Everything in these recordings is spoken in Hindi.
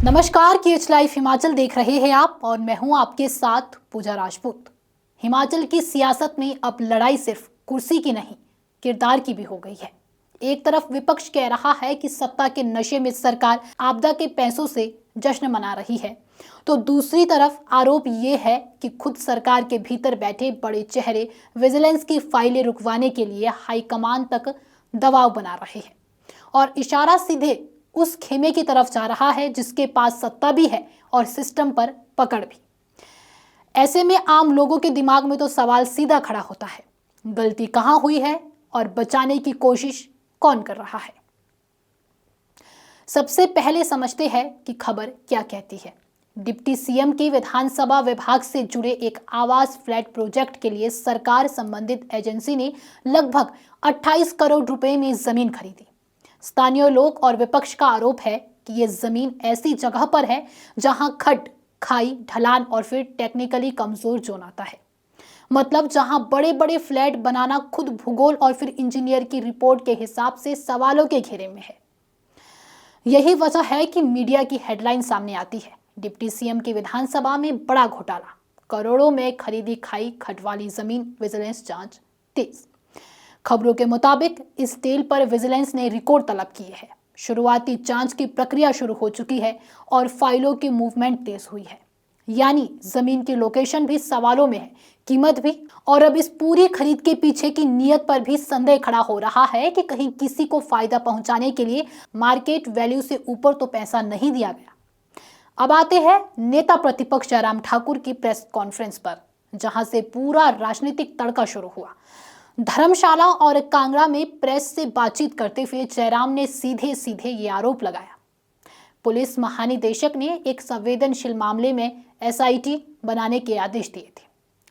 नमस्कार, KH लाइफ हिमाचल देख रहे हैं आप और मैं हूं आपके साथ पूजा राजपूत। हिमाचल की सियासत में अब लड़ाई सिर्फ कुर्सी की नहीं, किरदार की भी हो गई है। एक तरफ विपक्ष कह रहा है कि सत्ता के नशे में सरकार आपदा के पैसों से जश्न मना रही है, तो दूसरी तरफ आरोप ये है कि खुद सरकार के भीतर बैठे बड़े चेहरे विजिलेंस की फाइलें रुकवाने के लिए हाईकमान तक दबाव बना रहे हैं और इशारा सीधे उस खेमे की तरफ जा रहा है जिसके पास सत्ता भी है और सिस्टम पर पकड़ भी। ऐसे में आम लोगों के दिमाग में तो सवाल सीधा खड़ा होता है, गलती कहां हुई है और बचाने की कोशिश कौन कर रहा है। सबसे पहले समझते हैं कि खबर क्या कहती है। डिप्टी सीएम की विधानसभा विभाग से जुड़े एक आवास फ्लैट प्रोजेक्ट के लिए सरकार संबंधित एजेंसी ने लगभग 28 करोड़ रुपए में जमीन खरीदी। स्थानीय लोग और विपक्ष का आरोप है कि यह जमीन ऐसी जगह पर है जहां खड्ड, खाई, ढलान और फिर टेक्निकली कमजोर जोन आता है। मतलब जहां बड़े बड़े फ्लैट बनाना खुद भूगोल और फिर इंजीनियर की रिपोर्ट के हिसाब से सवालों के घेरे में है। यही वजह है कि मीडिया की हेडलाइन सामने आती है, डिप्टी सीएम की विधानसभा में बड़ा घोटाला, करोड़ों में खरीदी खाई खड्ड वाली जमीन, विजिलेंस जांच तेज। खबरों के मुताबिक इस डील पर विजिलेंस ने रिकॉर्ड तलब किए हैं। शुरुआती जांच की प्रक्रिया शुरू हो चुकी है और फाइलों की मूवमेंट तेज हुई है। यानी जमीन की लोकेशन भी सवालों में है, कीमत भी, और अब इस पूरी खरीद के पीछे की नीयत पर भी संदेह खड़ा हो रहा है कि कहीं किसी को फायदा पहुंचाने के लिए मार्केट वैल्यू से ऊपर तो पैसा नहीं दिया गया। अब आते हैं नेता प्रतिपक्ष जयराम ठाकुर की प्रेस कॉन्फ्रेंस पर, जहां से पूरा राजनीतिक तड़का शुरू हुआ। धर्मशाला और कांगड़ा में प्रेस से बातचीत करते हुए जयराम ने सीधे सीधे ये आरोप लगाया। पुलिस महानिदेशक ने एक संवेदनशील मामले में एसआईटी बनाने के आदेश दिए थे,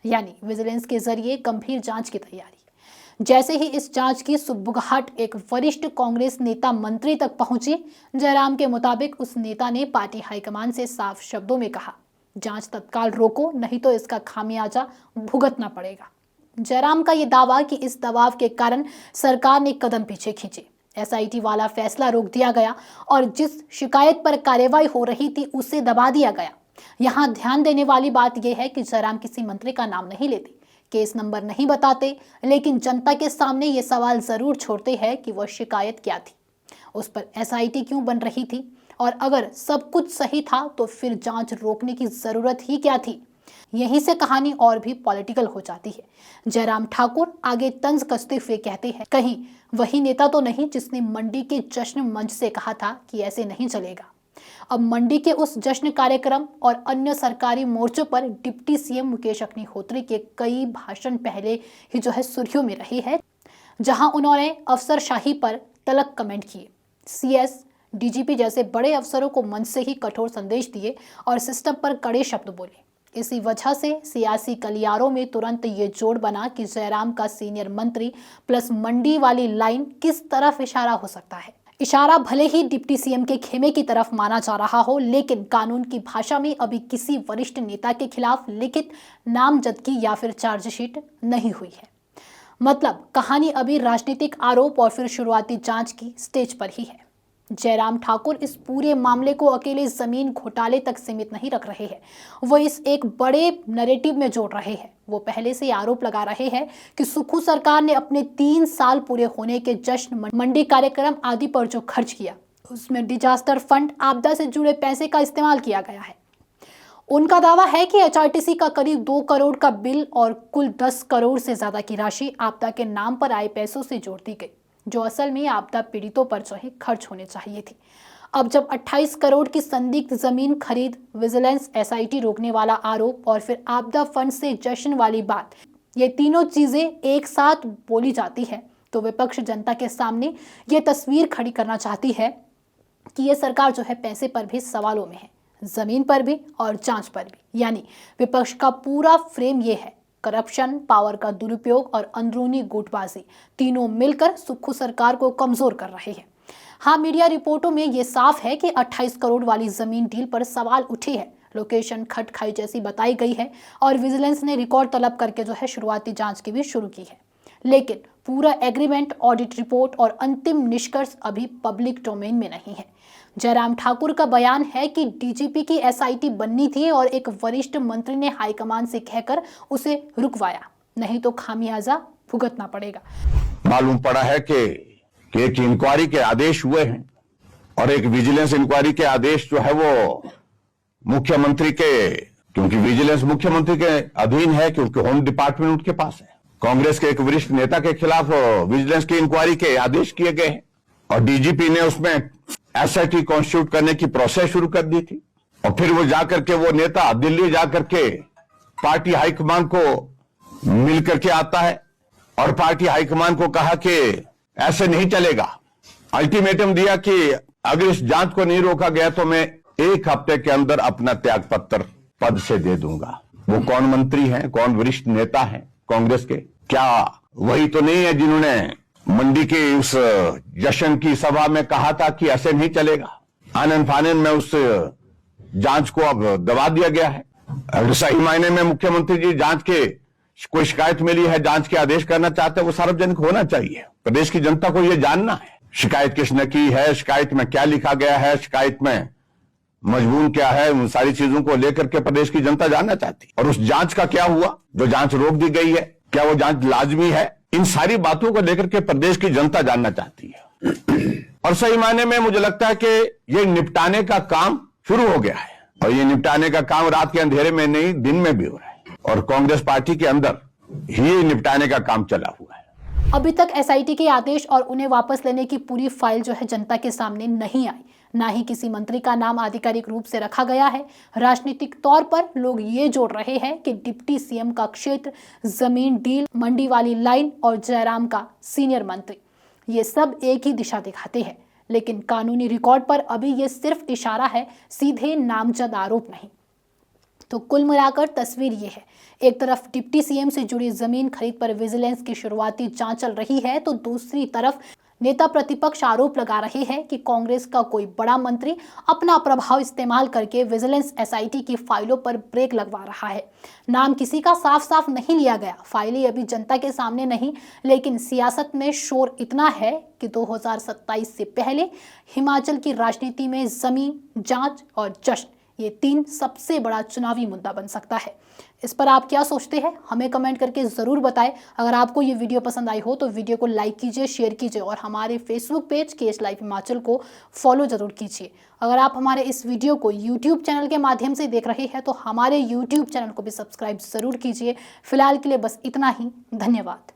यानी विजिलेंस के जरिए गंभीर जांच की तैयारी। जैसे ही इस जांच की सुगबुगाहट एक वरिष्ठ कांग्रेस नेता मंत्री तक पहुंची, जयराम के मुताबिक उस नेता ने पार्टी हाईकमान से साफ शब्दों में कहा, जांच तत्काल रोको, नहीं तो इसका खामियाजा भुगतना पड़ेगा। जयराम का यह दावा कि इस दबाव के कारण सरकार ने कदम पीछे खींचे, एसआईटी वाला फैसला रोक दिया गया और जिस शिकायत पर कार्रवाई हो रही थी उसे दबा दिया गया। यहां ध्यान देने वाली बात यह है कि जयराम किसी मंत्री का नाम नहीं लेते, केस नंबर नहीं बताते, लेकिन जनता के सामने ये सवाल जरूर छोड़ते हैं कि वह शिकायत क्या थी, उस पर एसआईटी क्यों बन रही थी, और अगर सब कुछ सही था तो फिर जांच रोकने की जरूरत ही क्या थी। यहीं से कहानी और भी पॉलिटिकल हो जाती है। जयराम ठाकुर आगे तंज कसते हुए कहते हैं, कहीं वही नेता तो नहीं जिसने मंडी के जश्न मंच से कहा था कि ऐसे नहीं चलेगा। अब मंडी के उस जश्न कार्यक्रम और अन्य सरकारी मोर्चों पर डिप्टी सीएम मुकेश अग्निहोत्री के कई भाषण पहले ही सुर्खियों में रहे हैं, जहां उन्होंने अफसरशाही पर तलक कमेंट किए, सीएस, डीजीपी जैसे बड़े अफसरों को मंच से ही कठोर संदेश दिए और सिस्टम पर कड़े शब्द बोले। इसी वजह से सियासी गलियारों में तुरंत ये जोड़ बना कि जयराम का सीनियर मंत्री प्लस मंडी वाली लाइन किस तरफ इशारा हो सकता है। इशारा भले ही डिप्टी सीएम के खेमे की तरफ माना जा रहा हो, लेकिन कानून की भाषा में अभी किसी वरिष्ठ नेता के खिलाफ लिखित नामजदगी या फिर चार्जशीट नहीं हुई है। मतलब कहानी अभी राजनीतिक आरोप और फिर शुरुआती जांच की स्टेज पर ही है। जयराम ठाकुर इस पूरे मामले को अकेले जमीन घोटाले तक सीमित नहीं रख रहे हैं, वो इस एक बड़े नैरेटिव में जोड़ रहे हैं। वो पहले से आरोप लगा रहे हैं कि सुक्खू सरकार ने अपने 3 साल पूरे होने के जश्न, मंडी कार्यक्रम आदि पर जो खर्च किया, उसमें डिजास्टर फंड, आपदा से जुड़े पैसे का इस्तेमाल किया गया है। उनका दावा है कि एचआरटीसी का करीब 2 करोड़ का बिल और कुल 10 करोड़ से ज्यादा की राशि आपदा के नाम पर आए पैसों से जोड़ दी गई, जो असल में आपदा पीड़ितों पर खर्च होने चाहिए थी। अब जब 28 करोड़ की संदिग्ध जमीन खरीद, विजिलेंस, एसआईटी रोकने वाला आरोप और फिर आपदा फंड से जश्न वाली बात, ये तीनों चीजें एक साथ बोली जाती है, तो विपक्ष जनता के सामने ये तस्वीर खड़ी करना चाहती है कि ये सरकार पैसे पर भी सवालों में है, जमीन पर भी और जांच पर भी। यानी विपक्ष का पूरा फ्रेम ये है, करप्शन, पावर का दुरुपयोग और अंदरूनी गुटबाजी तीनों मिलकर सुक्खू सरकार को कमजोर कर रहे हैं। हाँ, मीडिया रिपोर्टों में यह साफ है कि 28 करोड़ वाली जमीन डील पर सवाल उठे हैं, लोकेशन खट खाई जैसी बताई गई है और विजिलेंस ने रिकॉर्ड तलब करके शुरुआती जांच की भी शुरू की है। लेकिन पूरा एग्रीमेंट, ऑडिट रिपोर्ट और अंतिम निष्कर्ष अभी पब्लिक डोमेन में नहीं है। जयराम ठाकुर का बयान है कि डीजीपी की एसआईटी बननी थी और एक वरिष्ठ मंत्री ने हाईकमान से कहकर उसे रुकवाया, नहीं तो खामियाजा भुगतना पड़ेगा। मालूम पड़ा है कि एक इंक्वायरी के आदेश हुए हैं और एक विजिलेंस इंक्वायरी के आदेश जो है वो मुख्यमंत्री के, क्योंकि विजिलेंस मुख्यमंत्री के अधीन है, क्योंकि होम डिपार्टमेंट उनके पास है। कांग्रेस के एक वरिष्ठ नेता के खिलाफ विजिलेंस की इंक्वायरी के आदेश किए गए हैं और डीजीपी ने उसमें एसआईटी कॉन्स्टिट्यूट करने की प्रोसेस शुरू कर दी थी। और फिर वो जाकर के वो नेता दिल्ली जाकर के पार्टी हाईकमान को मिल करके आता है और पार्टी हाईकमान को कहा कि ऐसे नहीं चलेगा। अल्टीमेटम दिया कि अगर इस जांच को नहीं रोका गया तो मैं 1 हफ्ते के अंदर अपना त्यागपत्र पद से दे दूंगा। वो कौन मंत्री हैं, कौन वरिष्ठ नेता हैं कांग्रेस के? क्या वही तो नहीं है जिन्होंने मंडी के उस जश्न की सभा में कहा था कि ऐसे नहीं चलेगा? आनन फानन में उस जांच को अब दबा दिया गया है। अगर सही मायने में मुख्यमंत्री जी जांच के कोई शिकायत मिली है, जांच के आदेश करना चाहते हैं, वो सार्वजनिक होना चाहिए। प्रदेश की जनता को यह जानना है शिकायत किसने की है, शिकायत में क्या लिखा गया है, शिकायत में मजमून क्या है। उन सारी चीजों को लेकर के प्रदेश की जनता जानना चाहती है। और उस जांच का क्या हुआ, जो जांच रोक दी गई है, क्या वो जांच लाजमी है? इन सारी बातों को लेकर के प्रदेश की जनता जानना चाहती है। और सही मायने में मुझे लगता है कि ये निपटाने का काम शुरू हो गया है और ये निपटाने का काम रात के अंधेरे में नहीं, दिन में भी हो रहा है और कांग्रेस पार्टी के अंदर ही निपटाने का काम चला हुआ है। अभी तक एसआईटी के आदेश और उन्हें वापस लेने की पूरी फाइल जो है जनता के सामने नहीं आई, ना ही किसी मंत्री का नाम आधिकारिक रूप से रखा गया है। राजनीतिक तौर पर लोग ये जोड़ रहे हैं कि डिप्टी सीएम का क्षेत्र, जमीन डील, मंडी वाली लाइन और जयराम का सीनियर मंत्री, ये सब एक ही दिशा दिखाते हैं। लेकिन कानूनी रिकॉर्ड पर अभी ये सिर्फ इशारा है, सीधे नामजद आरोप नहीं। तो कुल मिलाकर तस्वीर ये है, एक तरफ डिप्टी सीएम से जुड़ी जमीन खरीद पर विजिलेंस की शुरुआती जांच चल रही है, तो दूसरी तरफ नेता प्रतिपक्ष आरोप लगा रहे हैं कि कांग्रेस का कोई बड़ा मंत्री अपना प्रभाव इस्तेमाल करके विजिलेंस एसआईटी की फाइलों पर ब्रेक लगवा रहा है। नाम किसी का साफ साफ नहीं लिया गया, फाइलें अभी जनता के सामने नहीं, लेकिन सियासत में शोर इतना है कि 2027 से पहले हिमाचल की राजनीति में जमीन, जांच और जश्न, ये 3 सबसे बड़ा चुनावी मुद्दा बन सकता है। इस पर आप क्या सोचते हैं, हमें कमेंट करके ज़रूर बताएं। अगर आपको ये वीडियो पसंद आई हो तो वीडियो को लाइक कीजिए, शेयर कीजिए और हमारे Facebook page case live Himachal को फॉलो जरूर कीजिए। अगर आप हमारे इस वीडियो को यूट्यूब चैनल के माध्यम से देख रहे हैं तो हमारे यूट्यूब चैनल को भी सब्सक्राइब ज़रूर कीजिए। फिलहाल के लिए बस इतना ही, धन्यवाद।